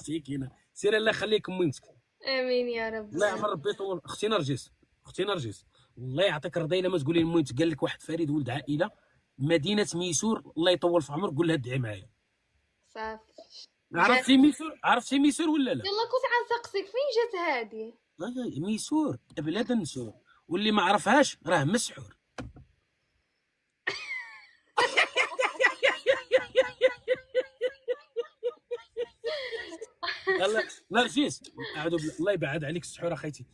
مسكينه. سير الله يخليك ميمتك. امين يا رب. الله يعمر ربي يطول. اختي نرجس، اختي نرجس، الله يعطيك الرضا الا ما تقولي لميمتك قال لك واحد فريد ولد عائله مدينه ميسور، الله يطول في عمرك، قول لها ادعي معايا. صافي. جات. عرفتي ميسور؟ عرفتي ميسور ولا لا؟ يلا كنت غنسقسيك فين جات هادي. ميسور بلاد النسور، واللي ما عرفهاش راه مسحور. الله نرجس، اعوذ بالله، الله يبعد عليك السحور اخيتي.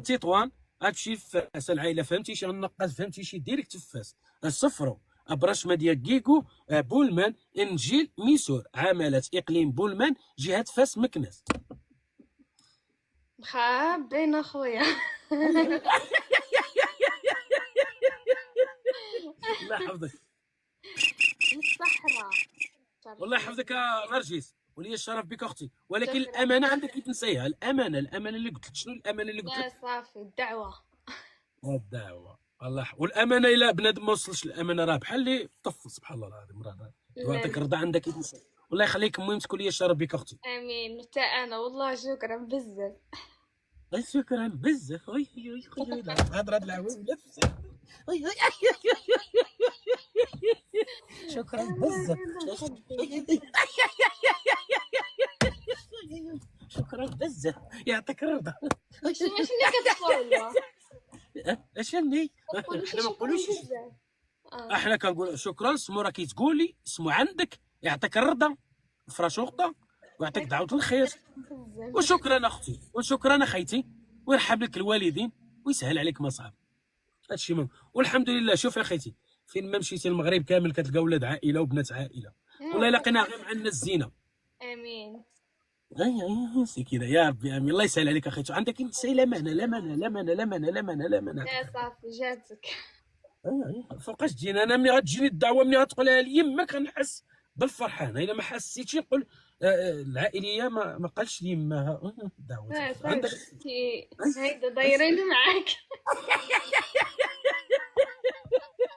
تطوان غتمشي فاس العائله، فهمتي شي النقاز، فهمتي شي ديريكت فاس الصفرو ابرشمه ديال كيكو بولمان انجيل ميسور عملت اقليم بولمان جهه فاس مكناس. مخابين اخويا. الله يحفظك. الصحراء. والله يحفظك نرجس، ولي الشرف بك اختي، ولكن الامانه عندك تنسيها. الامانه، الامانه اللي قلت لك، شنو الامانه اللي قلت لا لك؟ صافي الدعوه. الدعوه. الله والامانه الا بنادم ما وصلش الامانه راه بحال اللي طفل، سبحان الله العظيم، راه يعطيك الرضا عندك يتنسى. والله يخليك المهم تكون لي الشرف بك اختي. امين. حتى انا والله شكرا بزاف. شكرا بزاف. هضره هاد العوام ولا شكرا بزاف. شكرا بزاف، يعطيك الرضا. ماشي اللي كتقولوا. اش اللي حنا ما نقولوش، بزاف. احنا كنقول شكرا، سمو راه كيتقولي، سمو عندك، يعطيك الرضا فراشوغطه، ويعطيك دعوه الخير. وشكرا اختي، وشكرا اخيتي، ويرحم لك الوالدين ويسهل عليك مصعب. هادشي مهم، والحمد لله. شوف يا اخيتي، فين ما مشيتي المغرب كامل كتلقى ولاد عائله وبنات عائله، والله الا لقينا غير مع الناس زينه. امين. اي سي كذا يا ربي، امين. الله يسهل عليك اخيتي، عندك انت سي لمانه لمانه لمانه لمانه لمانه لمانه. لا صافي جاتك. فوقاش تجينا انا؟ ملي غتجيني الدعوه، ملي غتقولها ليماك غنحس بالفرحه. انا الا ما حسيتش نقول العائليه ما قالش ليماها الدعوه. لا عندك صافي هيدا دايرين معاك.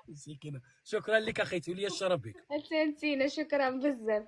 مسكينه. شكرا لك اخيتي، ولي الشرف بك. حتى انتينا شكرا بزاف.